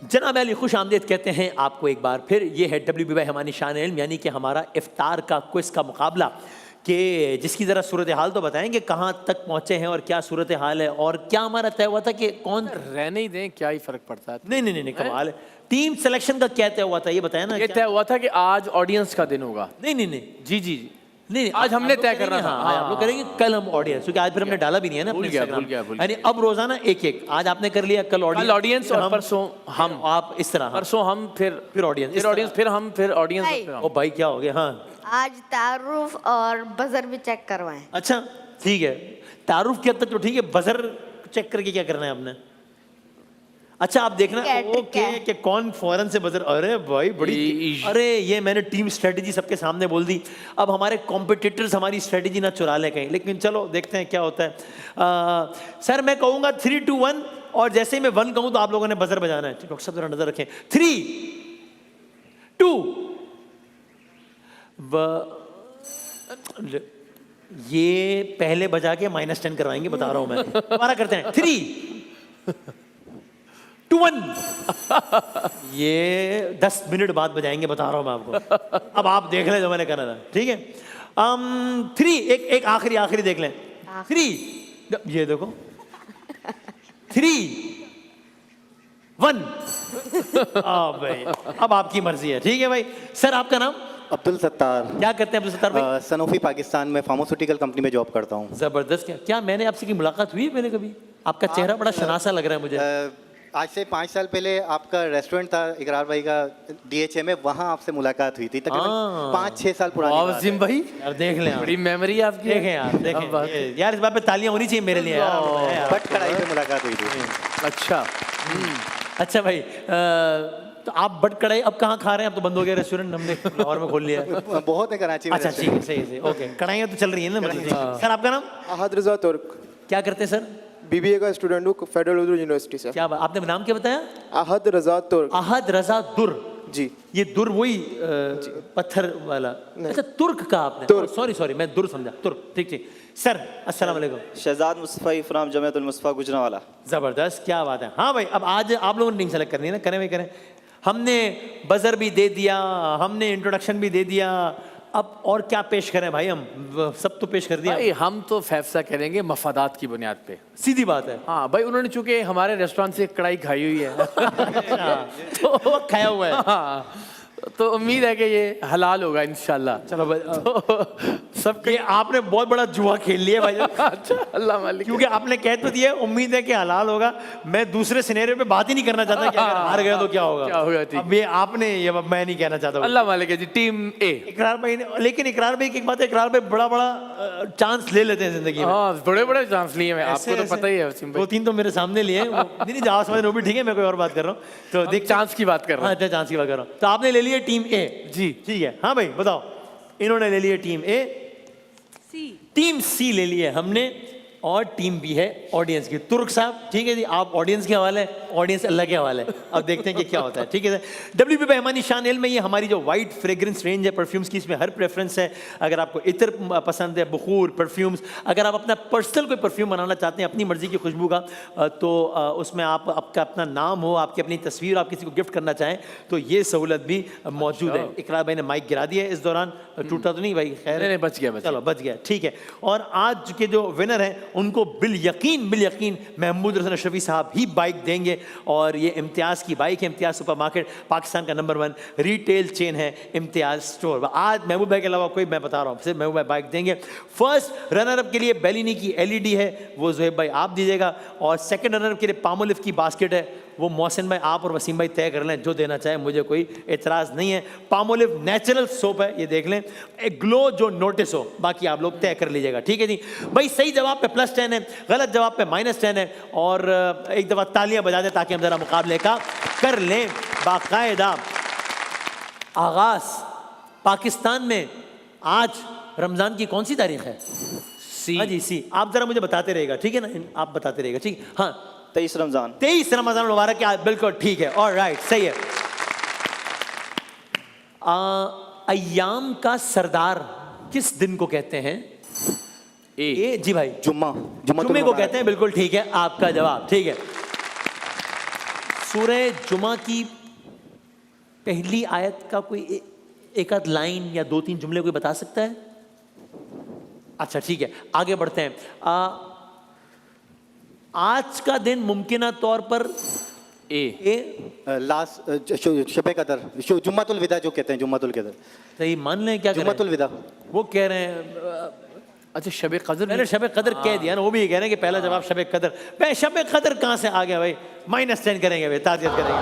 जनाब अली खुश आमदीद कहते हैं आपको एक बार फिर। ये है WBY हमारी शान इल्म, यानी कि हमारा इफ्तार का क्विज का मुकाबला, कि जिसकी ज़रा सूरत हाल तो बताएंगे कहाँ तक पहुँचे हैं और क्या सूरत हाल है, और क्या हमारा तय हुआ था कि कौन रहने ही दें, क्या ही फर्क पड़ता है। नहीं कमाल है। टीम सिलेक्शन का क्या तय हुआ था ये बताया ना। ये तय हुआ था कि आज ऑडियंस का दिन होगा। नहीं जी नहीं, आज हमने तय करना था। हाँ, आप लोग करेंगे, कल हम ऑडियंस, क्योंकि आज फिर हमने डाला भी नहीं है ना अपने भूल गया। यानी अब रोजाना एक आज आपने कर लिया, कल ऑडियंस और परसों हम, आप इस तरह, परसों हम, फिर ऑडियंस, फिर हम, फिर ऑडियंस। ओ भाई क्या हो गया। हाँ आज तारुफ और बजर भी चेक करवाएं। अच्छा ठीक है, तारुफ की हद तक तो ठीक है, बजर चेक करके क्या करना है आपने? अच्छा आप देखना ओके कि कौन फौरन से बजर। अरे भाई बड़ी, अरे ये मैंने टीम स्ट्रेटजी सबके सामने बोल दी। अब हमारे कॉम्पिटिटर्स हमारी स्ट्रेटजी ना चुरा ले कहीं, लेकिन चलो देखते हैं क्या होता है। सर मैं कहूँगा 3, 2, 1, और जैसे ही मैं 1 कहूँ तो आप लोगों ने बजर बजाना है। डॉक्टर साहब जरा नजर रखें। 3, 2, ये पहले बजा के -10 करवाएंगे, बता रहा हूं मैं। दोबारा करते हैं। 3, 2, 1। ये 10 मिनट बाद बजाएंगे, बता रहा हूं मैं आपको। अब आप देख लें जो मैंने करना था, ठीक है। 3, एक आखिरी देख लें। 3, ये देखो। 3, 1। भाई अब आपकी मर्जी है, ठीक है भाई। सर आपका नाम? अब्दुल सत्तार। क्या करते हैं अब्दुल सत्तार भाई? सनोफी पाकिस्तान में फार्मास्यूटिकल कंपनी में जॉब करता हूँ। जबरदस्त। क्या मैंने आपसे की मुलाकात हुई है पहले कभी? आपका चेहरा बड़ा शनासा लग रहा है मुझे। आज से 5 साल पहले आपका रेस्टोरेंट था इकरार भाई का DHA में, वहाँ आपसे मुलाकात हुई थी। तकरीबन 5-6 साल पुरानी बात है। भाई यार देख लें, बड़ी मेमोरी आपकी। देखें यार इस बात पे तालियां होनी चाहिए मेरे लिए यार। बट कढ़ाई पे मुलाकात हुई थी। अच्छा भाई, तो आप बट कढ़ाई अब कहाँ खा रहे हैं? अब तो बंद हो गया रेस्टोरेंट, हमने लाहौर में खोल लिया है। बहुत है कराची में। अच्छा ठीक है, सही ओके। कढ़ाइयाँ तो चल रही है ना मतलब। सर आपका नाम? अहद रजा तुर्क। क्या करते हैं सर? BBA का स्टूडेंट हूँ, फेडरल उर्दू यूनिवर्सिटी से। क्या आपने नाम क्या बताया? अहद रजा तुर्क। अहद रजा दुर जी। ये दुर वही पत्थर वाला? अच्छा तुर्क का आपने? सॉरी मैं दुर समझा, तुर्क। ठीक। सर अस्सलाम वालेकुम। शहजाद मुस्तफ़ा फ्राम जमियतुल मुस्तफ़ा गुजरांवाला। जबरदस्त, क्या बात है। हाँ भाई अब आज आप लोगों ने टीम सेलेक्ट करनी है ना, करें भाई करें। हमने बजर भी दे दिया, हमने इंट्रोडक्शन भी दे दिया, अब और क्या पेश करें भाई? हम सब तो पेश कर दिया भाई। हम तो फैसला करेंगे मफादात की बुनियाद पे, सीधी बात है। हाँ भाई, उन्होंने चूंकि हमारे रेस्टोरेंट से कढ़ाई खाई हुई है तो खाया हुआ है। हाँ, तो उम्मीद है कि ये हलाल होगा इंशाल्लाह। चलो भाई, तो सब ये आपने बहुत बड़ा जुआ खेल लिया भाई। अच्छा अल्लाह मालिक, क्योंकि आपने कह तो दिया उम्मीद है कि हलाल होगा। मैं दूसरे सिनेरियो पे बात ही नहीं करना चाहता कि अगर हार गया तो क्या होगा। अब ये आपने, ये मैं नहीं कहना चाहता। अल्लाह मालिक है जी। टीम A इकरार भाई ने, लेकिन इकरार भाई की एक बात है, इकरार भाई बड़ा चांस ले लेते हैं जिंदगी में। हाँ बड़े चांस लिए हैं, आपको तो पता ही है। 2-3 तो मेरे सामने लिए हैं। नहीं जाओ समझ रहे हो भी, ठीक है मैं कोई और बात कर रहा हूँ। तो देख चांस की बात कर रहा हूँ। चांस की बात कर रहा हूँ। तो आपने ले लिया टीम A जी, ठीक है। हाँ भाई बताओ, इन्होंने ले लिया टीम A, टीम C ले लिया हमने, और टीम B है ऑडियंस की। तुर्क साहब ठीक है जी, आप ऑडियंस के हवाले, ऑडियंस अल्लाह के हवाले। अब देखते हैं कि क्या होता है, ठीक है। WBY हमारी शान इल्म में ये हमारी जो वाइड फ्रेग्रेंस रेंज है परफ्यूम्स की, इसमें हर प्रेफरेंस है। अगर आपको इत्र पसंद है, बखूर परफ्यूम्स, अगर आप अपना पर्सनल कोई परफ्यूम बनाना चाहते हैं अपनी मर्जी की खुशबू का, तो उसमें आप आपका अपना नाम हो, आपकी अपनी तस्वीर, आप किसी को गिफ्ट करना चाहें तो ये सहूलत भी मौजूद है। इकरार भाई ने माइक गिरा दिया इस दौरान, टूटा तो नहीं भाई? खैर नहीं, बच गया। चलो बच गया, ठीक है। और आज के जो विनर हैं उनको बिल यकीन महमूद रसन अशरफी साहब ही बाइक देंगे। और ये इम्तियाज़ की बाइक है। इम्तियाज़ सुपरमार्केट पाकिस्तान का नंबर 1 रिटेल चेन है इम्तियाज़ स्टोर। आज महबूब भाई के अलावा कोई, मैं बता रहा हूँ, सिर्फ महबूब भाई बाइक देंगे। फर्स्ट रनर अप के लिए बेलिनी की LED है, वो ज़ुहैब भाई आप दीजिएगा। और सेकंड रनर अप के लिए पामोलिव की बास्केट है, वो मोहसिन भाई आप और वसीम भाई तय कर लें, जो देना चाहे, मुझे कोई एतराज़ नहीं है। पामोलिव नेचुरल सोप है, ये देख लें, एक ग्लो जो नोटिस हो, बाकी आप लोग तय कर लीजिएगा, ठीक है जी भाई। सही जवाब पे +10 है, गलत जवाब पे -10 है। और एक दफ़ा तालियां बजा दें ताकि हम ज़रा मुकाबले का कर लें बाकायदा आगाज़। पाकिस्तान में आज रमज़ान की कौन सी तारीख है? हाँ जी C। आप ज़रा मुझे बताते रहेगा, ठीक है ना, आप बताते रहेगा, ठीक। हाँ 23 रमज़ान। 23 रमज़ान मुबारक, बिल्कुल ठीक है, ऑलराइट सही है। अय्याम का सरदार किस दिन को कहते हैं? ए जी भाई, जुम्मे को कहते हैं, बिल्कुल ठीक है आपका जवाब, ठीक है। सूरह जुमा की पहली आयत का कोई एक आध लाइन या दो तीन जुमले कोई बता सकता है? अच्छा ठीक है, आगे बढ़ते हैं। आज का दिन मुमकिना तौर पर लास्ट शब कदर, जुम्मतुल विदा जो कहते हैं, जुम्मतुल कदर, सही मान लें क्या करें? जुम्मतुल विदा। वो कह रहे हैं अच्छा शब कदर मैंने शब कदर कह दिया ना, वो भी ये कह रहे हैं कि पहला जवाब शब कदर। भाई शब कदर कहाँ से आ गया भाई? -10 करेंगे भाई, ताज़ियत करेंगे।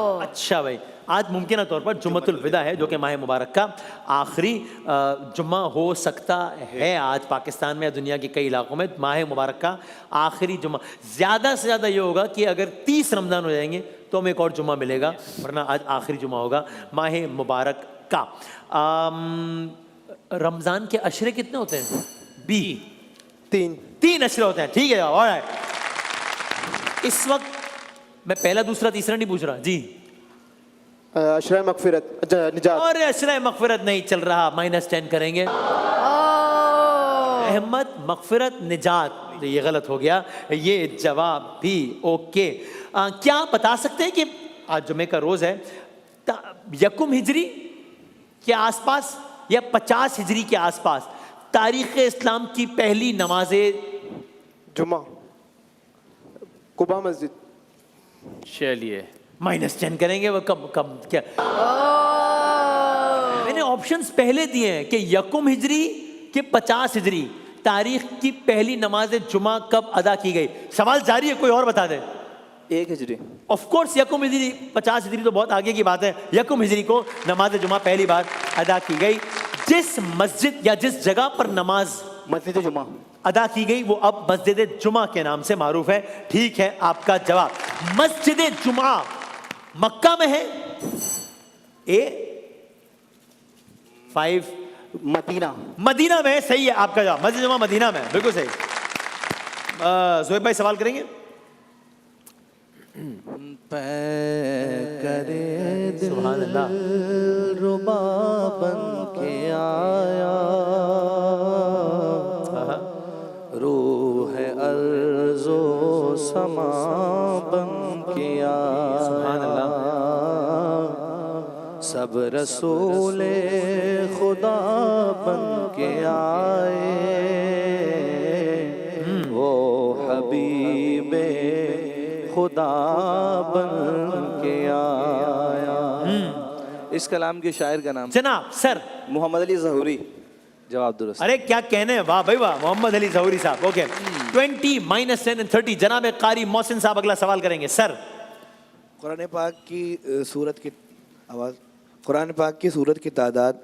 ओह अच्छा भाई, आज मुमकिन तौर पर जुम्मतुल विदा है जो कि माह मुबारक का आखिरी जुम्मा हो सकता है आज पाकिस्तान में या दुनिया के कई इलाकों में। माह मुबारक का आखिरी जुम्मा, ज़्यादा से ज़्यादा ये होगा कि अगर 30 रमज़ान हो जाएंगे तो हमें एक और जुम्मा मिलेगा, वरना आज आखिरी जुम्मा होगा माह मुबारक का। रमज़ान के अशरे कितने होते हैं? 3 अशरे होते हैं, ठीक है। ऑलराइट, इस वक्त मैं पहला दूसरा तीसरा नहीं पूछ रहा जी। अशरा मगफिरत निजात। और अशरा मगफिरत नहीं चल रहा, -10 करेंगे। रहमत मगफिरत निजात, तो ये गलत हो गया, ये जवाब भी ओके। क्या आप बता सकते हैं कि आज जुमे का रोज है, यकुम हिजरी के आसपास या 50 हिजरी के आसपास तारीख इस्लाम की पहली नमाजे जुमा कुबा मस्जिद। चलिए -10 करेंगे। वो कब कब क्या? मैंने ऑप्शंस पहले दिए हैं कि यकुम हिजरी के 50 हिजरी तारीख की पहली नमाज जुमा कब अदा की गई। सवाल जारी है, कोई और बता दे। 1 हिजरी। ऑफ कोर्स यकुम हिजरी, 50 हिजरी तो बहुत आगे की बात है। यकुम हिजरी को नमाज जुमा पहली बार अदा की गई। जिस मस्जिद या जिस जगह पर नमाज मस्जिद जुमा अदा की गई वो अब मस्जिद जुमा के नाम से मारूफ है। ठीक है आपका जवाब। मस्जिद जुमा मक्का में है। A5 Medina. मदीना में, सही है आपका जवाब। मस्जिद जुमा मदीना में, बिल्कुल सही। ज़ोहैब भाई सवाल करेंगे? सुभान अल्लाह। रुबा बन के आया, रूह अर्ज़ो समा बन के आया, सुभान अल्लाह। सब रसूले खुदा बन के आए, वो हबीबे खुदा बन के आया। इस कलाम के शायर का नाम जनाब सर मोहम्मद अली ज़हूरी। जवाब दुरुस्त। अरे क्या कहने हैं, वाह भाई वाह, मोहम्मद अली ज़हूरी साहब। Okay 20 -10 and 30। जनाब कारी मोहसिन साहब अगला सवाल करेंगे सर। कुरान पाक की सूरत की आवाज़, कुरान पाक की सूरत की तादाद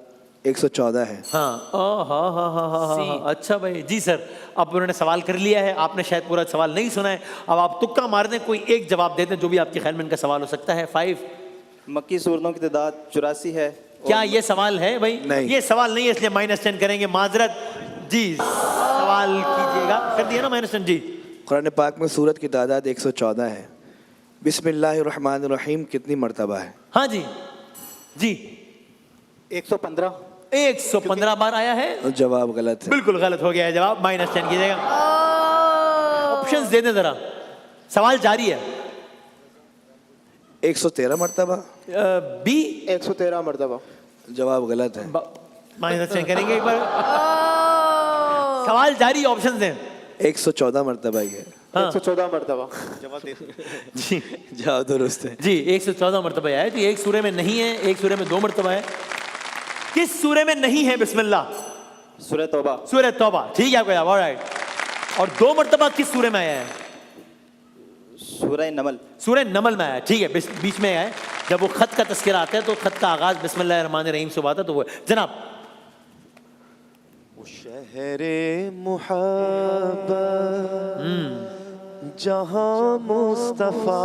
114 है। हाँ हाँ, अच्छा भाई जी सर। अब उन्होंने सवाल कर लिया है, आपने शायद पूरा सवाल नहीं सुना है। अब आप तुक्का मार दें, कोई एक जवाब दे दें जो भी आपके ख्याल में इनका सवाल हो सकता है। 5। मक्की सूरतों की तादाद 84 है। क्या ये सवाल है भाई? नहीं। ये सवाल नहीं है, इसलिए -10 करेंगे। माजरत जी, सवाल कीजिएगा। कर दिया ना -10 जी। कुरान पाक में सूरत की तादाद 114 है। बिस्मिल्लाहिर्रहमानिर्रहीम कितनी मर्तबा है? हाँ जी जी 115। 115 बार आया है। जवाब गलत है। बिल्कुल गलत हो गया है जवाब। -10 कीजिएगा। ऑप्शंस दे दें जरा, सवाल जारी है। 113 मर्तबा। बी 113 मरतबा। जवाब गलत है। -10 करेंगे एक बार। सवाल जारी, ऑप्शन दें। 114 मर्तबा ही है। 114 मरतबा। जी जवाब दुरुस्त है। जी 114 मरतबा है। तो एक सूरे में नहीं है, एक सूरे में 2 मरतबा है। किस सूरे में नहीं है बिस्मिल्लाह? सूरह तौबा। सूरह तौबा, ठीक है आपका जवाब। ऑलराइट। और 2 मरतबा किस सूरे में आया है? सूरह नमल। सूरह नमल में आया, ठीक है। बीच में है, जब वो खत का तस्करा आता है तो खत का आगाज बिस्मिल्लाहिर्रहमानिर्रहीम से हुआ था। तो वो जनाब शहरे मुहब्बत जहाँ मुस्तफा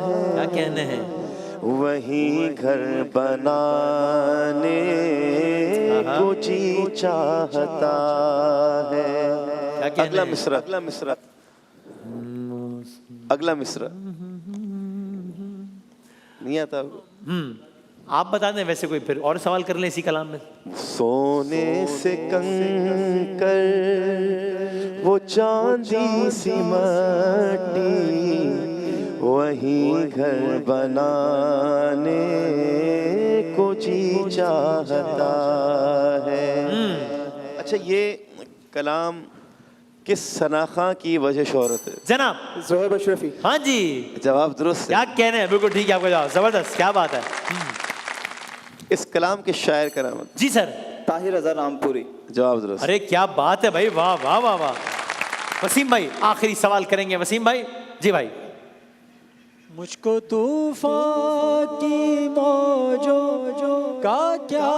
है, क्या कहने हैं? वहीं घर बनाने को जी चाहता है। क्या कहने अगला हैं? मिसरा, अगला मिसरा, अगला मिसरा नहीं आता आपको? आप बता दें, वैसे कोई फिर और सवाल कर लें इसी कलाम में। सोने से कंकर वो चांदी सी मट्टी, वो वही घर बनाने को जी चाहता है। अच्छा, ये कलाम किस सनाखा की वजह शोहरत है? जनाब जोहेब अशरफी। हाँ जी, जवाब दुरुस्त क्या है। कहने हैं, बिल्कुल ठीक है आपका जवाब, जबरदस्त, क्या बात है। इस कलाम के शायर का नाम? जी सर। ताहिर रजा रामपुरी। जवाब दुरुस्त। अरे क्या बात है भाई, वाह वाह वाह वाह। वसीम भाई आखिरी सवाल करेंगे, वसीम भाई। जी भाई। मुझको तूफान की मौजों का क्या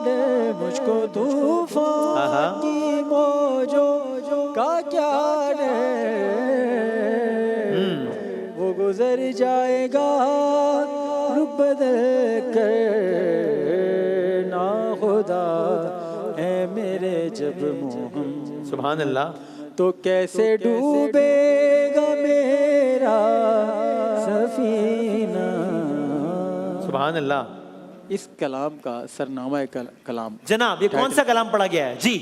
डर, मुझको तूफान की मौजों का क्या डर, वो गुजर जाएगा रुख बदल कर, ना खुदा है मेरे जब मोहम, सुभान अल्लाह। तो कैसे डूबेगा मेरा सफीना। सुभान अल्लाह। इस कलाम का सरनामा कलाम। जनाब ये कौन सा कलाम पढ़ा गया है? जी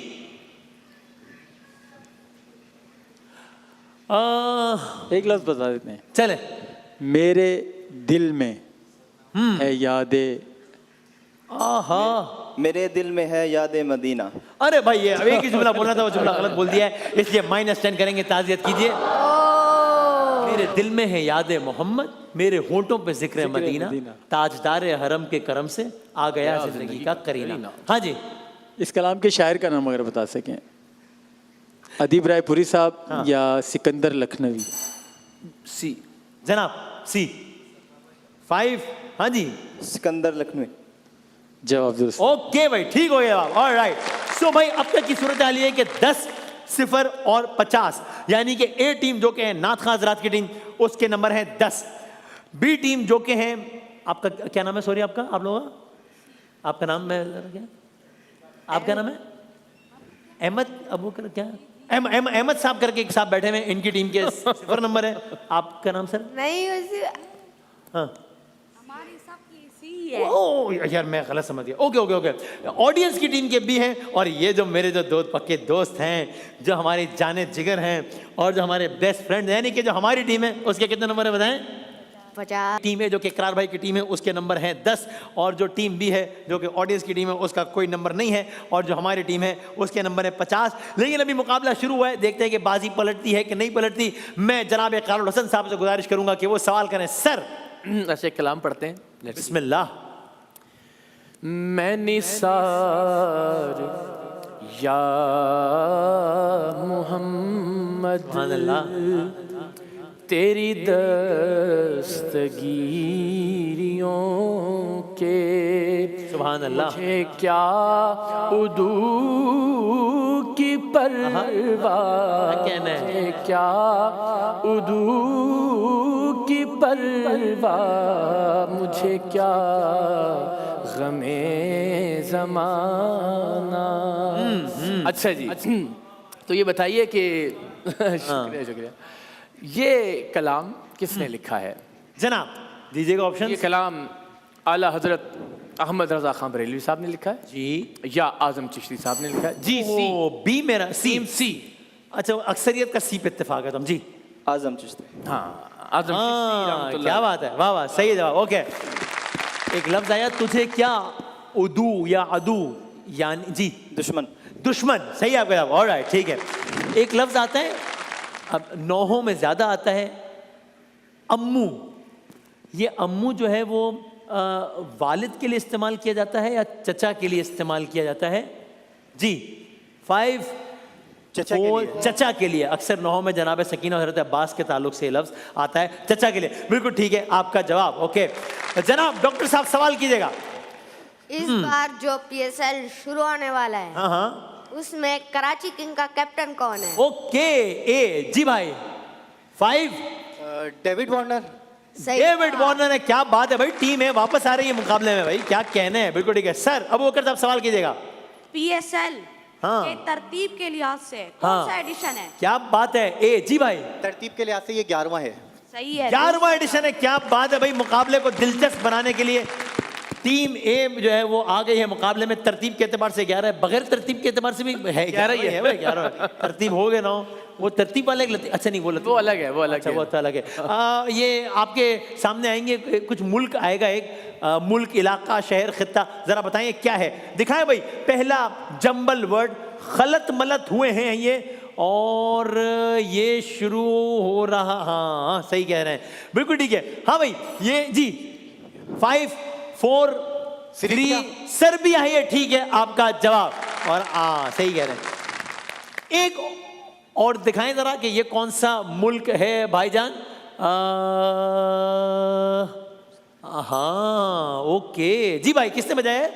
एक लफ्ज बता देते हैं। चले। मेरे दिल में है यादें, आहा, मेरे दिल में है याद मदीना। अरे भाई ये अब एक ही जुमला बोलना था, वो जुमला गलत बोल दिया है, इसलिए -10 करेंगे, ताज़ियत कीजिए। मेरे दिल में है याद मोहम्मद, मेरे होंठों पे जिक्र मदीना, ताजदार हरम के करम से आ गया जिंदगी का करीना। हाँ जी। इस कलाम के शायर का नाम अगर बता सकें। अदीब रायपुरी साहब या सिकंदर लखनवी। सी जनाब, सी 5। हाँ जी, सिकंदर लखनवी। जवाब दुरुस्त। ओके भाई, ठीक हो गया जवाब। ऑलराइट। सो भाई अब तक की सूरत हाल ये है कि 10, 0 और 50, यानी कि ए टीम जो कि है नाथ खां हज़रात की टीम, उसके नंबर है 10। बी टीम जो कि है, आपका क्या नाम है? सॉरी, आपका, आप लोगों का आपका नाम है क्या? आपका नाम है अहमद अबू कर क्या? अहमद साहब करके एक साहब बैठे हुए हैं, इनकी टीम के 0 नंबर है। आपका नाम सर? नहीं उसी हाँ, हमारी सबकी इसी है। ओ यार मैं गलत समझ गया। Okay okay okay. ऑडियंस की टीम के भी हैं, और ये जो मेरे जो दो पक्के दोस्त हैं, जो हमारे जाने जिगर हैं, और जो हमारे बेस्ट फ्रेंड, यानी कि जो हमारी टीम है, उसके कितने नंबर है बताएं? 50। टीम है जो कि इकरार भाई की टीम है, उसके नंबर हैं 10, और जो टीम बी है जो कि ऑडियंस की टीम है, उसका कोई नंबर नहीं है, और जो हमारी टीम है उसके नंबर है 50। लेकिन अभी मुकाबला शुरू हुआ है, देखते हैं कि बाजी पलटती है कि नहीं पलटती। मैं जनाब इकरारुल हसन साहब से गुजारिश करूंगा कि वो सवाल करें। सर अच्छा कलाम पढ़ते हैं। बिस्मिल्लाह। मैं निसार या मोहम्मद, सुभान अल्लाह। तेरी दस्तगीरियों के सुभान अल्लाह। मुझे क्या उदू की परवाह, कहना है? मुझे क्या उदू की परवाह, मुझे क्या गमे ज़माना। अच्छा जी, तो ये बताइए कि शुक्रिया शुक्रिया, ये कलाम किसने लिखा है? जनाब दीजिएगा ऑप्शन। ये कलाम आला हजरत अहमद रजा खान बरेलवी साहब ने लिखा है जी, या आजम चिश्ती साहब ने लिखा है? जी सी। ओ बी मेरा सी। सी। अच्छा, अक्सरियत का सी पे इत्तेफाक है तुम जी। आजम चिश्ती। हाँ, आजम चिश्ती हाँ, रहमतुल्लाह। क्या बात है, वाह वाह, सही जवाब। ओके, एक लफ्ज आया, तुझे क्या उदू या अदू, यानी जी दुश्मन। दुश्मन, सही है आपका जवाब। ऑलराइट, ठीक है। एक लफ्ज आता है, अब नौहों में ज्यादा आता है, अम्मू। ये अम्मू जो है वो वालिद के लिए इस्तेमाल किया जाता है या चचा के लिए इस्तेमाल किया जाता है? जी 5 चचा के लिए। चचा के लिए। अक्सर नौहों में जनाब सकीना और हज़रत अब्बास के ताल्लुक से ये लफ्ज़ आता है, चचा के लिए। बिल्कुल ठीक है आपका जवाब। ओके जनाब, डॉक्टर साहब सवाल कीजिएगा। इस बार जो PSL शुरू होने वाला है, हाँ हाँ, उसमें कराची किंग का कैप्टन कौन है? ओके ए जी भाई 5 डेविड वार्नर। सही डेविड जवाब। वार्नर है। क्या बात है भाई, टीम है वापस आ रही है मुकाबले में भाई, क्या कहने हैं। बिल्कुल ठीक है सर। अब वो साहब सवाल कीजिएगा। PSL हाँ। के तरतीब के लिहाज से हाँ। कौन सा एडिशन है? क्या बात है ए जी भाई, तरतीब के लिहाज से ये 11वां है। सही है। 11वां एडिशन है। क्या बात है भाई, मुकाबले को दिलचस्प बनाने के लिए टीम ए जो है वो आ गई है मुकाबले में, तरतीब के एतबार से 11 है, बगैर तरतीब के एतबार से भी है 11 ही है। भाई 11 तरतीब हो गए ना, वो तरतीब वाला एक अच्छा नहीं, वो वो अलग है, वो अलग अच्छा, है। वो तो अलग है। ये आपके सामने आएंगे कुछ मुल्क आएगा, एक मुल्क, इलाका, शहर, खित्ता, जरा बताइए क्या है, दिखाएं भाई। पहला जंबल वर्ड, खलत मलत हुए हैं ये, और ये शुरू हो रहा, हाँ सही कह रहे हैं, बिल्कुल ठीक है। हाँ भाई ये जी 5 4 3 सर्बिया है ये, ठीक है आपका जवाब, और सही कह रहे हैं। एक और दिखाएं जरा कि ये कौन सा मुल्क है भाईजान। हाँ ओके जी भाई, किसने बजाया है?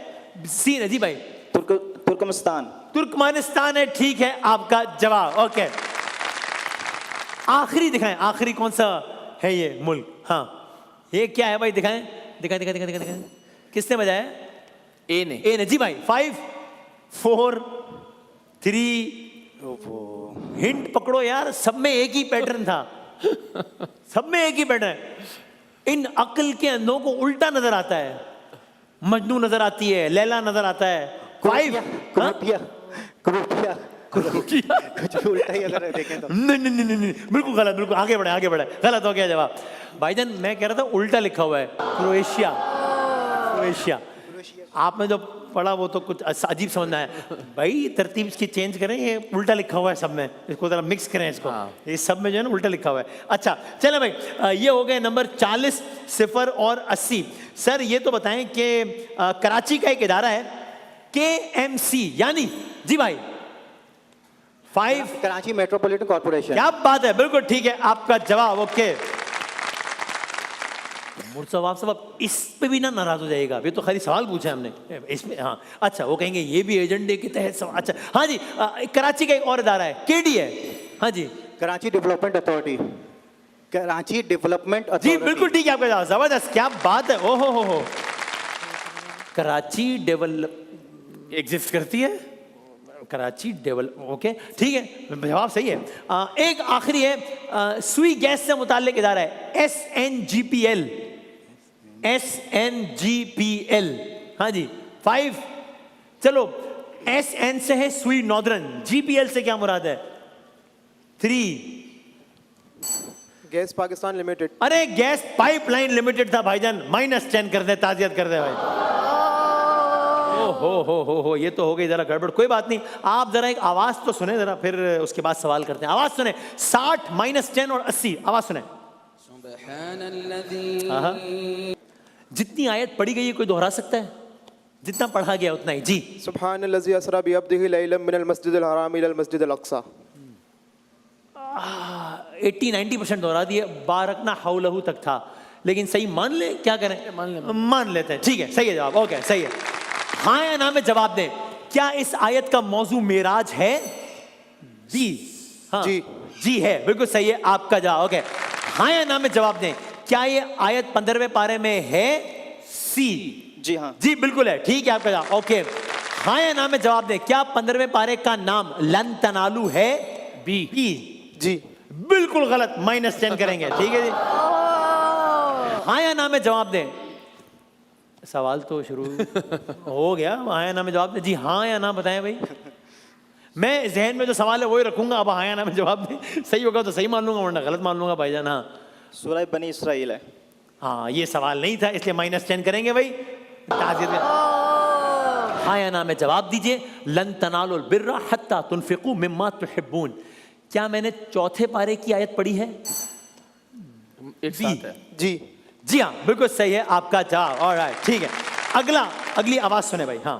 सीन है जी भाई, तुर्कमेनिस्तान। तुर्कमेनिस्तान है, ठीक है आपका जवाब, ओके। आखिरी दिखाएं, आखिरी कौन सा है ये मुल्क? हाँ ये क्या है भाई, दिखाएं दिखाएं दिखाएं दिखाएं दिखाएं, किसने बजाया? ए ने जी भाई। 5 4 3, हिंट पकड़ो यार, सब में एक ही पैटर्न था, सब में एक ही पैटर्न। इन अक्ल के अंधों को उल्टा नजर आता है, मजनू नजर आती है, लैला नजर आता है। 5 कुछ उल्टा ही अगर देखें तो। नहीं, बिल्कुल गलत, बिल्कुल आगे बढ़े आगे बढ़े, गलत हो गया जवाब। भाईजान मैं कह रहा था उल्टा लिखा हुआ है, क्रोएशिया। क्रोएशिया आपने जो पढ़ा वो तो कुछ अजीब समझना है भाई, तरतीब इसकी चेंज करें, ये उल्टा लिखा हुआ है सब में, इसको जरा मिक्स करें इसको। ये सब में जो है ना उल्टा लिखा हुआ है। अच्छा चले भाई, ये हो गए नंबर 40, 0 और 80। सर ये तो बताएं कि कराची का एक इदारा है KMC, यानी जी भाई 5, कराची मेट्रोपॉलिटन कॉर्पोरेशन। क्या बात है, बिल्कुल ठीक है आपका जवाब, ओके। मुर्सवाब साहब इस पे भी ना नाराज हो जाएगा, ये तो खाली सवाल पूछा हमने इसमें। हाँ अच्छा, वो कहेंगे ये भी एजेंडे के तहत सवाल। अच्छा हाँ जी, कराची का एक और इदारा है, KD है। हाँ जी, Karachi development authority. Karachi development जी अथॉरिटी। बिल्कुल ठीक है आपका जवाब, जबरदस्त, क्या बात है। ओहो हो, कराची डेवलप एग्जिस्ट करती है, कराची डेवलप, ओके ठीक है, जवाब सही है। एक आखिरी है, सुई गैस से मुताल्लिक इदारा है, SNGPL। SNGPL, हाँ जी। 5, चलो SN से है सुई नॉर्दर्न, GPL से क्या मुराद है? 3, गैस पाकिस्तान लिमिटेड। अरे गैस पाइपलाइन लिमिटेड था भाईजान, -10 कर दे, ताजियत कर दे भाई। हो ये तो हो गई जरा गड़बड़, कोई बात नहीं। आप जरा एक आवाज तो सुने जरा, फिर उसके बाद सवाल करते हैं। आवाज सुने, 60 -10 और 80, आवाज सुने। जितनी आयत पढ़ी गई है कोई दोहरा सकता है? जितना पढ़ा गया उतना ही जी। सुब्हानल्लज़ी अस्रा बिअब्दिही लैलन मिनल मस्जिदिल हराम इलल मस्जिदिल अक़सा। 80-90% दोहरा दिए, बारकना हौलहू तक था, लेकिन सही मान ले, क्या करें, मान लेते हैं, ठीक है सही है जवाब, ओके सही है। हाँ या ना में जवाब दें, क्या इस आयत का मौजू मेराज है? जी हाँ जी है, बिल्कुल सही है आपका जवाब, ओके। हाँ या ना में जवाब दें, क्या ये आयत 15वें पारे में है? सी, जी हाँ। जी बिल्कुल है, ठीक है आपका जवाब, ओके। हाँ या ना में जवाब दें, क्या 15वें पारे का नाम लन तनालू है? बी जी बिल्कुल गलत, -10 करेंगे, ठीक है जी। हाँ या ना में जवाब दें, सवाल तो शुरू हो गया, हाँ या ना में जवाब दें, जी हाँ या ना बताएं भाई। मैं जहन में जो सवाल है वही रखूंगा, अब हाँ या ना में जवाब दें, सही होगा तो सही मान लूंगा, वरना गलत मान लूंगा भाईजान। हाँ सूरह बनी इसराइल है। हाँ ये सवाल नहीं था, इसलिए -10 करेंगे भाई, ताज़ियत में। हाँ या ना में जवाब दीजिए। लन तनालुल बिर्रा हत्ता तुनफिकू मिम्मा तुहिब्बून, क्या मैंने चौथे पारे की आयत पढ़ी है? एक साथ है। जी हाँ बिल्कुल सही है आपका जवाब, ऑलराइट ठीक है। अगली आवाज सुने भाई। हाँ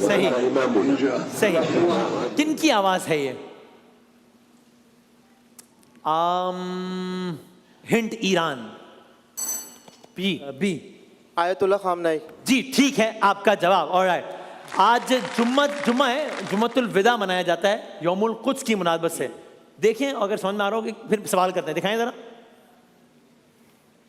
सही सही। किन की आवाज है ये? Hint Iran. बी आयतुल्लाह खामनाई। जी ठीक है आपका जवाब, ऑलराइट। आज जुम्मा है, जुम्मतुल विदा मनाया जाता है यौमुल कुद्स की मुनासबत से। देखें अगर समझ में आ रहा हो कि फिर सवाल करते हैं, दिखाएं जरा।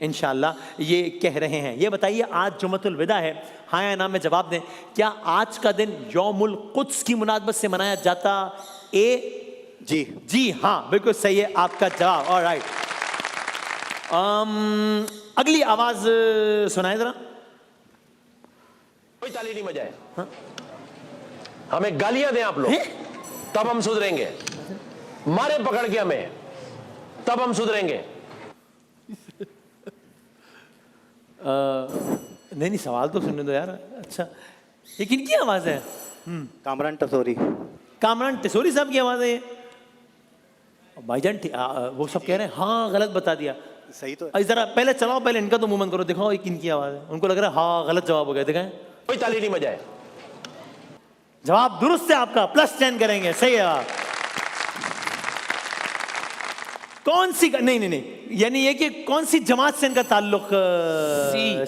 इंशाल्लाह ये कह रहे हैं। ये बताइए आज जुमतुल विदा है, हाँ या ना में जवाब दें। क्या आज का दिन यौमुल कुद्स की मुनासबत से मनाया जाता? ए जी। जी हाँ, बिल्कुल सही है आपका जवाब। ऑलराइट, अगली आवाज सुनाए जरा। कोई ताली नहीं बजाए, हमें गालियां दें आप लोग, तब हम सुधरेंगे। मारे पकड़ के हमें, तब हम सुधरेंगे। नहीं, सवाल तो सुनने दो यार। अच्छा, ये किनकी आवाज है? कामरान टसोरी। कामरान टिसोरी साहब की आवाज है ये? भाईजान वो सब कह रहे हैं हाँ गलत बता दिया। सही तो जरा पहले चलाओ, पहले इनका तो मूवमेंट करो, दिखाओ ये किनकी आवाज है। उनको लग रहा है हाँ गलत जवाब हो गया, दिखाएं। कोई ताली नहीं बजाए। जवाब दुरुस्त है आपका, +10 करेंगे। सही है आप। कौन सी नहीं, यानी ये कि कौन सी जमात से इनका ताल्लुक?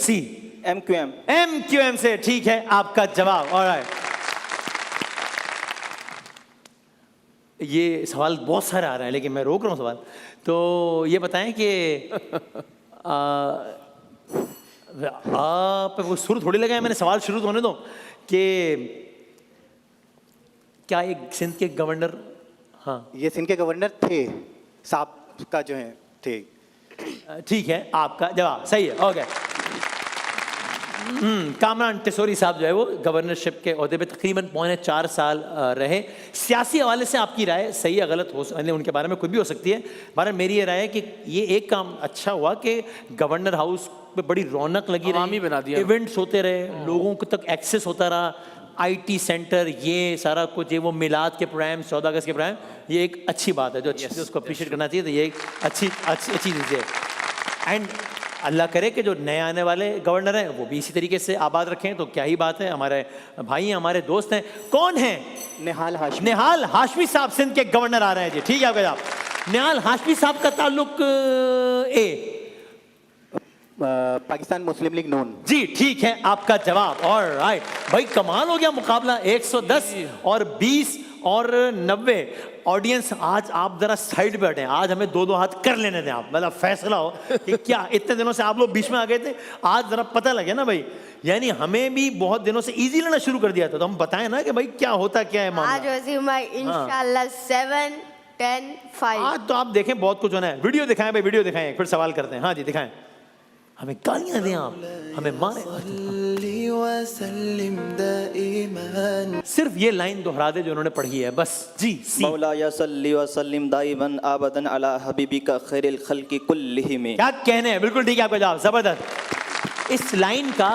सी। MQM। MQM से, ठीक है आपका जवाब। ऑलराइट, ये सवाल बहुत सारे आ रहे हैं लेकिन मैं रोक रहा हूँ सवाल। तो ये बताएं कि आप वो सुर थोड़ी लगाए, मैंने सवाल शुरू होने दो कि क्या एक सिंध के गवर्नर, हाँ ये सिंध के गवर्नर थे, साहब का जो है थे। ठीक है आपका जवाब सही है। ओके, कामरान टिसोरी साहब जो है वो गवर्नरशिप के ओहदे पे तकरीबन 4.5 साल रहे। सियासी हवाले से आपकी राय सही या गलत हो, उनके बारे में कुछ भी हो सकती है। बारे मेरी ये राय है कि ये एक काम अच्छा हुआ कि गवर्नर हाउस पे बड़ी रौनक लगी रही, बना दिया, इवेंट्स होते रहे, लोगों को तक एक्सेस होता रहा, IT सेंटर, ये सारा कुछ, ये वो मिलाद के प्रोग्राम, 14 अगस्त के प्रोग्राम, ये एक अच्छी बात है जो अच्छी से उसको अप्रिशिएट करना चाहिए। तो ये एक अच्छी चीज़ है। एंड अल्लाह करे कि जो नए आने वाले गवर्नर हैं वो भी इसी तरीके से आबाद रखें, तो क्या ही बात है। हमारे भाई हैं, हमारे दोस्त हैं। कौन है? निहाल हाशमी। निहाल हाशमी साहब सिंध के गवर्नर आ रहे हैं जी। ठीक है आपका जवाब। निहाल हाशमी साहब का ताल्लुक ए पाकिस्तान मुस्लिम लीग नून। जी ठीक है आपका जवाब। ऑलराइट भाई, कमाल हो गया मुकाबला। 110 और 20 और 90। ऑडियंस आज आप जरा साइड पे हटें, आज हमें 2-2 हाथ कर लेने दें आप, मतलब फैसला हो कि क्या इतने दिनों से आप लोग बीच में आ गए थे, आज जरा पता लगे ना भाई। यानी हमें भी बहुत दिनों से इजी लेना शुरू कर दिया था, तो हम बताएं ना कि भाई क्या होता क्या है मामला। आज वसीम भाई इंशाल्लाह 7, 10, 5। आज तो आप देखें बहुत कुछ होना है। वीडियो दिखाएं भाई, वीडियो दिखाएं, फिर सवाल करते हैं। हाँ जी दिखाएं, हमें गालियां दें आप, हमें मारे। सिर्फ ये लाइन दोहरा दे जो उन्होंने पढ़ी है बस। जी मौला या सल्ली व सल्लिम दाइमन आबदन अला हबीबिका खैरिल खल्क़ि कुल्लिहिम। क्या कहने हैं, बिल्कुल ठीक है आपका जवाब, जबरदस्त। इस लाइन का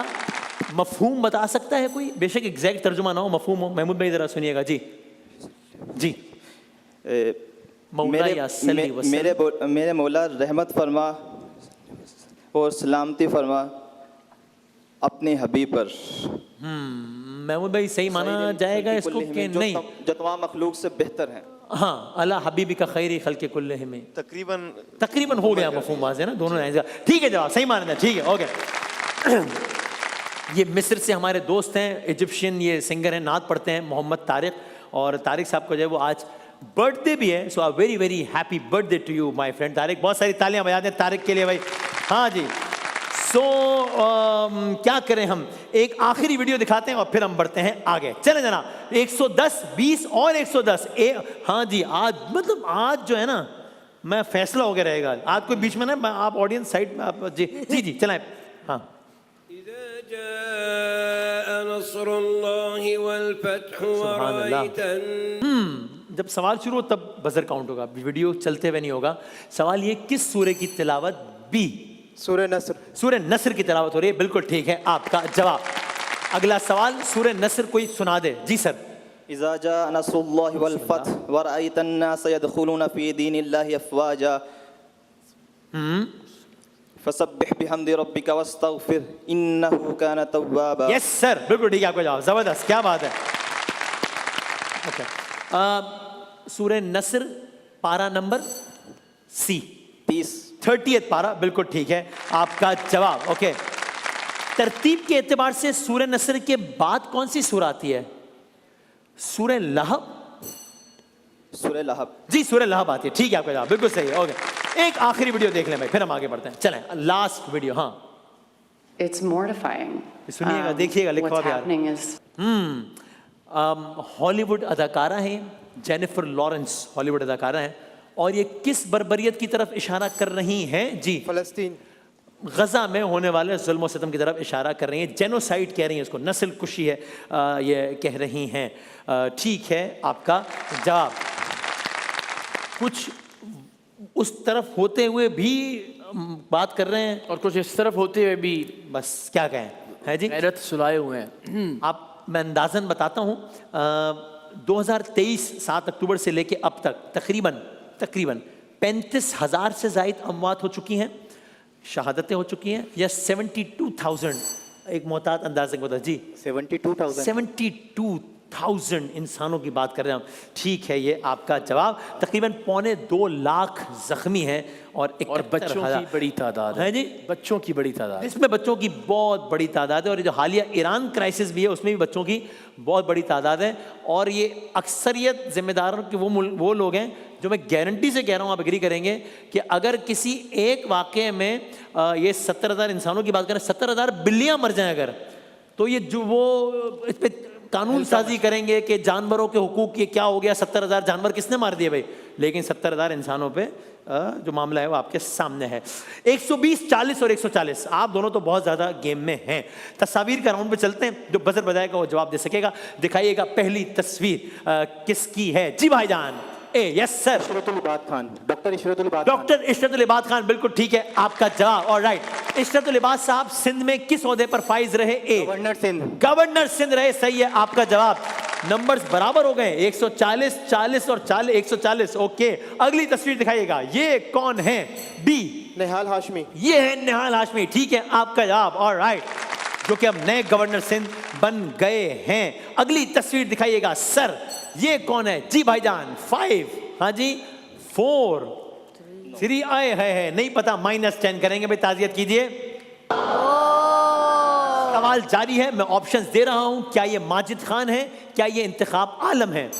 मफहूम बता सकता है कोई? बेशक एग्जैक्ट तर्जुमा ना हो, मफहूम हो। महमूद भाई जरा सुनिएगा। जी जी। मेरे मौला रहमत फरमा और सलामती फरमा अपने हबीब पर। महमूद भाई सही माना जाएगा इसको कि नहीं? जो तमाम मखलूक से बेहतर हैं। हाँ, अला हबीबी का खैरी खल्के कुल्लिहिम में तकरीबन हो गया मफहूम वाज़ेह ना, दोनों लाइन। ठीक है जवाब सही माना था। ठीक है ओके। ये मिस्र से हमारे दोस्त हैं, इजिप्शियन ये सिंगर हैं, नात पढ़ते हैं, मोहम्मद तारिक। और तारिक साहब को जो है वो आज बर्थडे भी है। So a very very happy birthday to you my friend Tariq. बहुत सारी तालियां बजा दें तारिक के लिए भाई। हाँ जी। सो क्या करें, हम एक आखिरी वीडियो दिखाते हैं और फिर हम बढ़ते हैं आगे। चलें जना, 110, 20 और 110। हाँ जी, आज मतलब आज जो है ना, मैं फैसला हो गया रहेगा आज। कोई बीच में ना, आप ऑडियंस साइड में आप जी जी जी चलाएं। हाँ, जब सवाल शुरू हो तब बजर काउंट होगा, वीडियो चलते हुए नहीं होगा। सवाल ये, किस सूरे की तिलावत? बी सूरह नस्र। सूरह नस्र की तिलावत हो रही है, बिल्कुल ठीक है आपका जवाब। अगला सवाल, सूरह नस्र कोई सुना दे। जी सर। इज़ा जाअ नस्रुल्लाहि वल फत्ह व रअयतन नास यदखुलूना फी दीनिल्लाहि अफ़वाजा फसब्बिह बिहम्दि रब्बिका वस्तगफिर इन्नहु कान तव्वाबा। यस सर, बिल्कुल ठीक है आपका जवाब, जबरदस्त, क्या बात है। ओके, सूरह नस्र पारा नंबर सी 30th पारा, बिल्कुल ठीक है आपका जवाब। ओके, तरतीब के एतबार से सूरह नस्र के बाद कौन सी सूरह आती है? सूरह लहब। सूरह लहब। जी सूरह लहब आती है, ठीक है आपका जवाब, बिल्कुल सही है। ओके, एक आखिरी वीडियो देख लें भाई, फिर हम आगे बढ़ते हैं। चलें लास्ट वीडियो। हाँ It's mortifying. सुनिएगा, देखिएगा, लिखा हुआ What's भी आ रहा happening is है। हॉलीवुड अदाकारा है जेनिफर लॉरेंस, हॉलीवुड अदाकारा है, और ये किस बर्बरियत की तरफ इशारा कर रही हैं? जी, फ़लस्तीन। गजा में होने वाले जुल्म सितम की तरफ इशारा कर रही हैं, जेनोसाइड कह रही हैं इसको, नस्ल कुशी है ये कह रही हैं। ठीक है आपका जवाब। कुछ उस तरफ होते हुए भी बात कर रहे हैं और कुछ इस तरफ होते हुए भी बस क्या कहें, है जी। गैरत सुलाए हुए हैं। आप मैं अंदाज़न बताता हूँ 2023 7 अक्टूबर से लेके अब तक तकरीबन 35,000 से ज़ायद अमवात हो चुकी हैं, शहादतें हो चुकी हैं, या 72,000 एक मोहतात अंदाजे के बता जी 72,000 इंसानों की बात कर रहे हैं हम। ठीक है ये आपका जवाब। तकरीबन 2.25 लाख जख्मी हैं और बच्चों की बड़ी तादाद है जी, बच्चों की बड़ी तादाद, इसमें बच्चों की बहुत बड़ी तादाद है, और ये जो हालिया ईरान क्राइसिस भी है उसमें भी बच्चों की बहुत बड़ी तादाद है। और ये अक्सरियत जिम्मेदारों के वो लोग हैं जो मैं गारंटी से कह रहा हूँ, आप एग्री करेंगे कि अगर किसी एक वाक़े में ये 70,000 इंसानों की बात करें, 70,000 बिल्लियाँ मर जाएं अगर, तो ये जो वो इस पर कानून साजी करेंगे कि जानवरों के हुकूक ये क्या हो गया, 70,000 जानवर किसने मार दिए भाई, लेकिन 70,000 इंसानों पे जो मामला है वो आपके सामने है। 120, 40 और 140, आप दोनों तो बहुत ज़्यादा गेम में हैं। तस्वीर का राउंड पे चलते हैं, जो बजर बजाएगा वो जवाब दे सकेगा। दिखाइएगा पहली तस्वीर किसकी है? जी भाईजान। Yes sir, Ishratul Ibad Khan, doctor Ishratul Ibad doctor Ishratul Ibad Khan, बिल्कुल ठीक है आपका जवाब। और राइट, इशरतुल इबाद साहब सिंध में किस ओहदे पर फाइज रहे? गवर्नर सिंध, गवर्नर सिंध रहे, सही है आपका जवाब। नंबर्स बराबर हो गए, 140, 40 और 40, 140। ओके, अगली तस्वीर दिखाइएगा, ये कौन है? बी, निहाल हाशमी। ये है निहाल हाशमी, ठीक है आपका जवाब। और राइट, जो कि अब नए गवर्नर सिंध बन गए हैं। अगली तस्वीर दिखाइएगा सर, ये कौन है? जी भाईजान। 5, हाँ जी 4, 3 आए है नहीं पता, -10 करेंगे भाई, ताजियत कीजिए। सवाल जारी है, मैं ऑप्शंस दे रहा हूं। क्या ये माजिद खान है? क्या ये इंतखाब आलम है?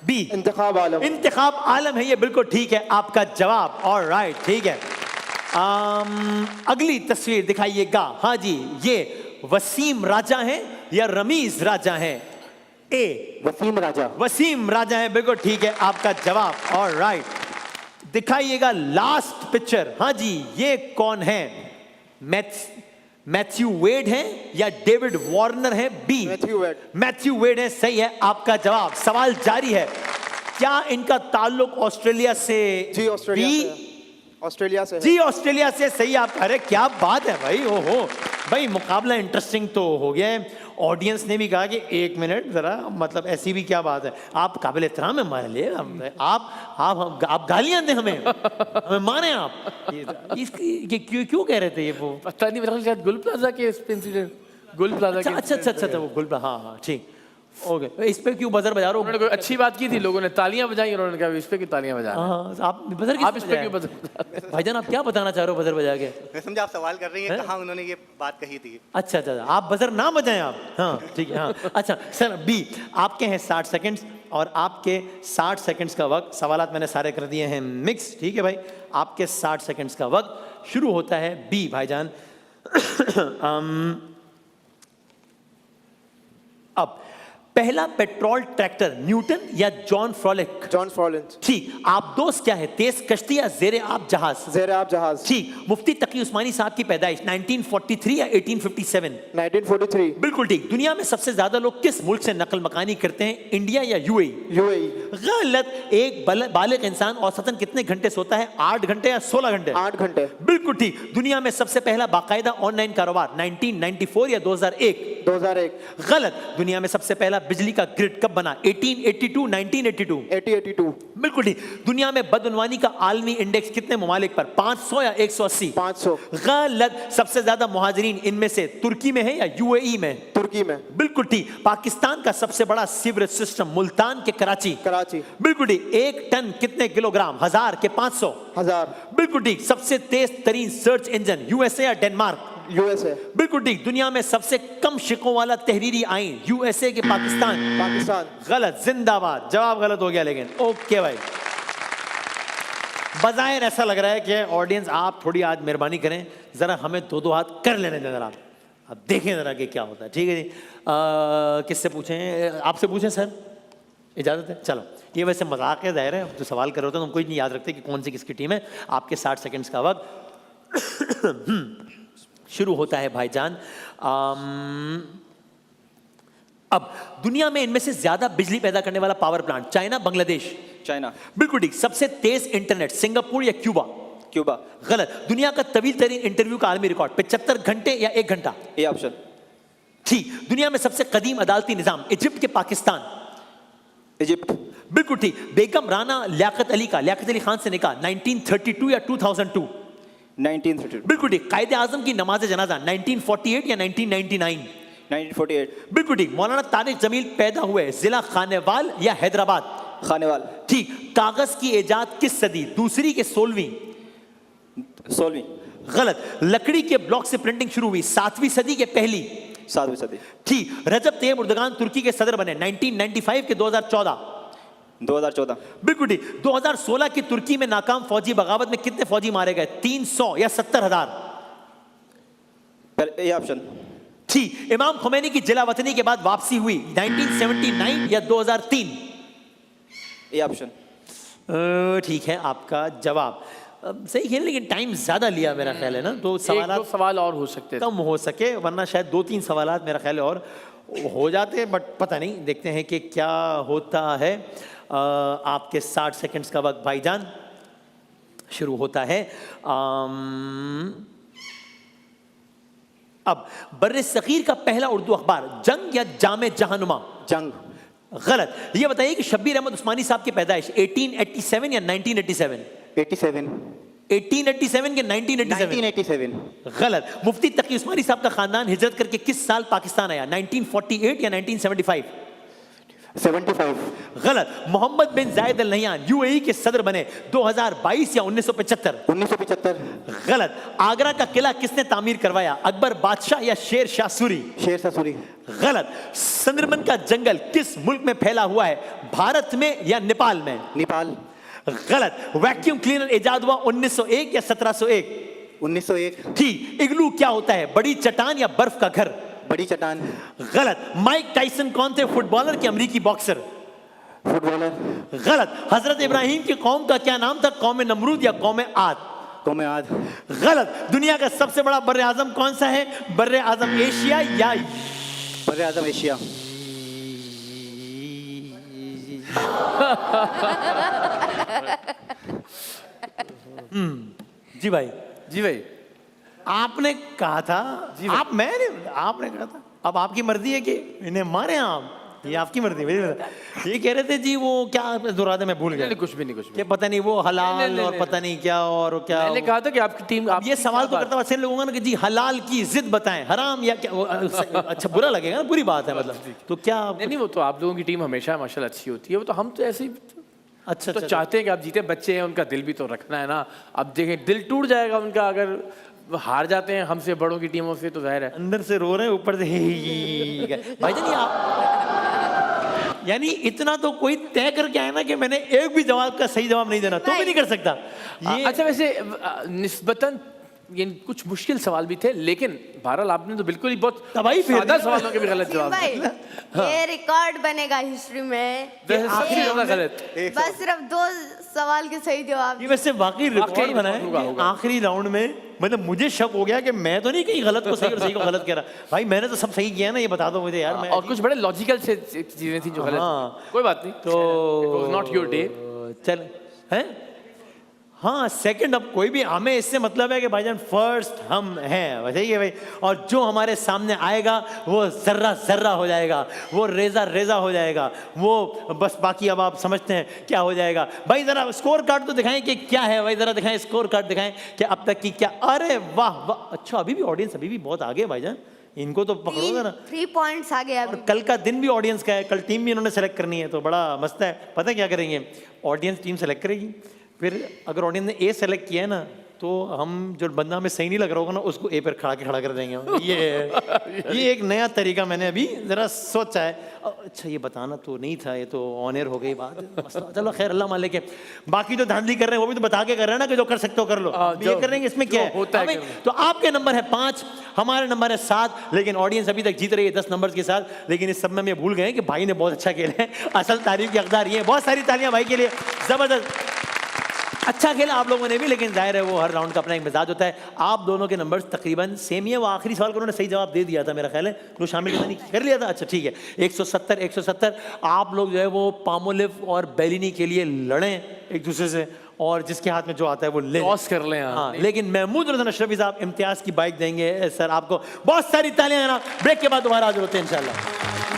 बी, इंतखाब आलम। इंतखाब आलम है, ये बिल्कुल ठीक है आपका जवाब। और राइट, ठीक है। अगली तस्वीर दिखाइएगा, हाँ जी, ये वसीम राजा है या रमीज राजा है? ए, वसीम राजा। वसीम राजा है, बिल्कुल ठीक है आपका जवाब। और राइट, दिखाइएगा लास्ट पिक्चर, हाँ जी, ये कौन है? मैथ्यू वेड है या डेविड वार्नर है? B, Matthew Wade. Matthew Wade है, सही है आपका जवाब। सवाल जारी है, क्या इनका ताल्लुक ऑस्ट्रेलिया से? जी ऑस्ट्रेलिया से। ऑस्ट्रेलिया से है। जी ऑस्ट्रेलिया से, सही आप। अरे क्या बात है भाई, ओहो भाई, मुकाबला इंटरेस्टिंग तो हो गया है। ऑडियंस ने भी कहा कि 1 मिनट जरा, मतलब ऐसी भी क्या बात है, आप काबिल एहतराम है हमारे लिए, आप गालियां दें हमें माने आप। क्यों कह रहे थे ये? वो पता नहीं, मेरे ख्याल शायद गुल प्लाजा के इंसिडेंट, गुल प्लाजा के। अच्छा वो गुल प्लाजा, हाँ ठीक, ओके। इस पे क्यों बजर बजा रहे हो? उन्होंने कोई अच्छी बात की थी, लोगों ने तालियां बजाई, उन्होंने कहा इस पे क्यों तालियां बजा रहे हैं? हाँ, आप बजर आप इस पे क्यों बजर? भाईजान आप क्या बताना चाह रहे हो बजर बजा के? मैं समझा आप सवाल कर रही हैं कहाँ उन्होंने ये बात कही थी। अच्छा, आप बजर ना बजाएं आप, हाँ ठीक है, हाँ अच्छा सर। बी, आपके हैं 60 सेकंड्स और आपके 60 सेकंड्स का वक्त, सवालात मैंने सारे कर दिए हैं मिक्स, ठीक है भाई। आपके 60 सेकंड्स का वक्त शुरू होता है। बी भाईजान। अब पहला पेट्रोल ट्रैक्टर न्यूटन या जॉन फ्रॉलिक? John frolic. ठीक। आप दोस्त क्या है, तेज कश्ती या जेरे आप जहाज? जेरे आप जहाज। ठीक। मुफ्ती तकी उस्मानी साहब की पैदाइश 1943 या 1857? 1943। बिल्कुल ठीक। दुनिया में सबसे ज्यादा लोग किस मुल्क से नकल मकानी करते हैं, इंडिया या यूएई? यूएई। गलत। एक बालिग इंसान औसतन कितने घंटे सोता है, 8 घंटे या 16 घंटे? 8 घंटे। बिल्कुल ठीक। दुनिया में सबसे पहला बाकायदा ऑनलाइन कारोबार 1994 या 2001? 2001। गलत। दुनिया में सबसे पहला बिजली का ग्रिड कब बना, 1882, 1982? 1882। बिल्कुल ठीक। दुनिया में बदउनवानी का आलमी इंडेक्स कितने ममालिक पर, 500 या 180? 500। गलत। सबसे ज्यादा मुहाजिरीन इनमें से तुर्की में है या यूएई में? तुर्की में। बिल्कुल ठीक। पाकिस्तान का सबसे बड़ा सीवरेज सिस्टम मुल्तान के कराची? कराची। बिल्कुल ठीक। 1 टन कितने किलोग्राम, 1000 के 500? 1000। बिल्कुल ठीक। सबसे तेज तरीन सर्च इंजन यूएसए या डेनमार्क? यूएसए। बिल्कुल ठीक। दुनिया में सबसे कम शिकों वाला तहरीरी आइन यूएसए के पाकिस्तान? पाकिस्तान। गलत। जिंदाबाद। जवाब गलत हो गया लेकिन ओके भाई। बज़ाहिर ऐसा लग रहा है कि ऑडियंस आप थोड़ी आज मेहरबानी करें, ज़रा हमें दो दो हाथ कर लेने दें ज़रा, अब देखें ज़रा कि क्या होता है। ठीक है जी, किससे पूछें? आपसे पूछें सर, इजाज़त है? चलो, ये वैसे मजाक है, ज़ाहिर है, जो सवाल कर रहे होते हैं तो हम कोई नहीं याद रखते कि कौन सी किसकी टीम है। आपके 60 सेकंड्स का वक्त शुरू होता है भाईजान। अब दुनिया में इनमें से ज्यादा बिजली पैदा करने वाला power plant, China, Bangladesh? China. बिल्कुल ठीक। सबसे तेज इंटरनेट, सिंगापुर या क्यूबा? क्यूबा। गलत। दुनिया का तवील तरीन इंटरव्यू का आलमी रिकॉर्ड, 75 घंटे या 1 घंटा? A option. ठीक। दुनिया में सबसे कदीम अदालती निजाम, इजिप्ट के पाकिस्तान? इजिप्ट। बिल्कुल ठीक। बेगम राना लियाकत अली खान से निकाह, 1932 या 2002? 1932। बिल्कुल ठीक। कायदे आजम की नमाज जनाजा, 1948 या 1999? 1948। बिल्कुल ठीक। मौलाना तारिक जमील पैदा हुए जिला खानेवाल या हैदराबाद? खानेवाल। ठीक। कागज की इजाद किस सदी, दूसरी के 16वीं? 16वीं। गलत। लकड़ी के ब्लॉक से प्रिंटिंग शुरू हुई, 7वीं सदी के पहली? 7वीं सदी। ठीक। रजब तैयब उर्दगान तुर्की के सदर बने, 1995 के 2014? 2014। बिल्कुल ठीक। 2016 की तुर्की में नाकाम फौजी बगावत में कितने फौजी मारे गए, 300 या 70,000? ये ऑप्शन। ठीक। इमाम खुमैनी की जिला वतनी के बाद वापसी हुई, 1979 या 2003? ये ऑप्शन। ठीक है आपका जवाब। सही खेल, लेकिन टाइम ज्यादा लिया मेरा ख्याल है ना, तो दो सवाल और हो सकते थे, कम हो सके, वरना शायद 2-3 सवाल मेरा ख्याल है और हो जाते, बट पता नहीं, देखते हैं कि क्या होता है। आपके 60 सेकंड्स का वक्त भाईजान शुरू होता है। अब बर्रे सगीर का पहला उर्दू अखबार, जंग या जामे जहानुमा? जंग। गलत। ये बताइए कि शब्बीर अहमद उस्मानी साहब की पैदाइश 1887 या 1987? 87। 1887 के 1987? 1987। गलत। मुफ्ती तकी उस्मानी साहब का खानदान हिजरत करके किस साल पाकिस्तान आया, 1948 या 1975? 75। गलत। मोहम्मद बिन जायद अल नहयान यूएई के सदर बने 2022 या 1975? 1975। गलत। आगरा का किला किसने तामीर करवाया, अकबर बादशाह या शेर शाह सूरी? शेर शाह सूरी। गलत। सुंदरबन का जंगल किस मुल्क में फैला हुआ है, भारत में या नेपाल में? नेपाल। गलत। वैक्यूम क्लीनर इजाद हुआ 1901 या 1701? 1901। ठीक। इग्लू क्या होता है, बड़ी चट्टान या बर्फ का घर? बड़ी चट्टान। गलत। माइक टाइसन कौन थे, फुटबॉलर के अमेरिकी बॉक्सर? फुटबॉलर। गलत। हजरत इब्राहिम की कौम का क्या नाम था, कौम नमरूद या कौम आद? कौम आद। गलत। दुनिया का सबसे बड़ा बर्रे आजम कौन सा है, बर्रे आजम एशिया या? बर्रे आजम एशिया। जी भाई। जी भाई, आपने कहा था, आपने कहा था, अब आपकी मर्जी है कि इन्हें मारे आप, ये आपकी मर्जी है। ये कह रहे थे जी वो क्या दोहराते, मैं भूल गया। कुछ भी नहीं, कुछ भी कि पता नहीं वो हलाल और पता नहीं क्या और क्या। मैंने कहा था कि आपकी टीम, ये सवाल तो करता हुआ ऐसे लोगों ने कि जी हलाल की जिद बताएं, हराम या क्या, अच्छा बुरा लगेगा ना, बुरी बात है मतलब, तो क्या? नहीं, वो तो आप लोगों की टीम हमेशा माशाल्लाह अच्छी होती है, वो तो हम तो ऐसे ही अच्छा तो चाहते हैं कि आप जीते, बच्चे हैं, उनका दिल भी तो रखना है ना। अब देखें, दिल टूट जाएगा उनका अगर हार जाते हैं हमसे बड़ों की टीमों से, तो जाहिर है अंदर से रो रहे हैं, ऊपर से भाईजान आप, यानी इतना तो कोई तय करके आया ना कि मैंने एक भी जवाब का सही जवाब नहीं देना, तो भी नहीं कर सकता ये। अच्छा, वैसे निस्बतन ये कुछ मुश्किल सवाल भी थे, लेकिन बहरहाल आपने तो बिल्कुल ही बहुत सादा सवालों के भी गलत जवाब दिए। ये रिकॉर्ड बनेगा हिस्ट्री में, सबसे ज्यादा गलत, बस सिर्फ 2 सवाल के सही जवाब। ये वैसे वाकई रिकॉर्ड बना है आखिरी राउंड में। मतलब मुझे शक हो गया कि मैं तो नहीं कहीं गलत को सही और सही को गलत कह रहा। भाई मैंने तो सब सही किया ना, ये बता दो मुझे यार। और कुछ बड़े लॉजिकल से चीजें थी जो गलत, कोई बात नहीं, तो नॉट योर डे। चल हैं, हाँ सेकंड, अब कोई भी, हमें इससे मतलब है कि भाईजान फर्स्ट हम हैं, वैसे ही है भाई। और जो हमारे सामने आएगा वो जर्रा जर्रा हो जाएगा, वो रेजा रेजा हो जाएगा, वो बस बाकी अब आप समझते हैं क्या हो जाएगा। भाई जरा स्कोर कार्ड तो दिखाएं कि क्या है, भाई जरा दिखाएं स्कोर कार्ड, दिखाएं कि अब तक की क्या। अरे वाह वाह, अच्छा अभी भी ऑडियंस अभी भी बहुत आगे है भाईजान, इनको तो पकड़ो जरा। 3 पॉइंट्स आगे अभी। और कल का दिन भी ऑडियंस का है, कल टीम भी इन्होंने सेलेक्ट करनी है, तो बड़ा मस्त है। पता है क्या करेंगे, ऑडियंस टीम सेलेक्ट करेगी, फिर अगर ऑडियंस ने ए सेलेक्ट किया है ना, तो हम जो बंदा हमें सही नहीं लग रहा होगा ना उसको ए पर खड़ा कर देंगे। ये एक नया तरीका मैंने अभी ज़रा सोचा है। अच्छा ये बताना तो नहीं था, ये तो ऑन एयर हो गई बात, मसला। चलो खैर अल्लाह मालिक है। बाकी जो धांधली कर रहे हैं वो भी तो बता के कर रहे हैं ना कि जो कर सकते हो कर लो। ये कर रहे हैं इसमें क्या होता है। तो आपके नंबर है 5, हमारे नंबर है 7, लेकिन ऑडियंस अभी तक जीत रही है 10 नंबर के साथ। लेकिन इस सब में भूल गए कि भाई ने बहुत अच्छा खेला है, असल तारीफ की हकदार ये है। बहुत सारी तालियां भाई के लिए, जबरदस्त अच्छा खेला आप लोगों ने भी, लेकिन जाहिर है वो हर राउंड का अपना एक मिजाज होता है। आप दोनों के नंबर्स तकरीबन सेम ही है। वो आखिरी सवाल को उन्होंने सही जवाब दे दिया था मेरा ख्याल है, वो शामिल कर लिया था। अच्छा ठीक है, 170 आप लोग जो है वो पामोलिव और बेलिनी के लिए लड़ें एक दूसरे से, और जिसके हाथ में जो आता है वो ले क्रॉस कर लें। हाँ, लेकिन महमूद रज़ा अशरफी साहब इम्तियाज़ की बाइक देंगे। सर आपको बहुत सारी तालियां। ब्रेक के बाद दोबारा हाजिर होते हैं इंशाल्लाह।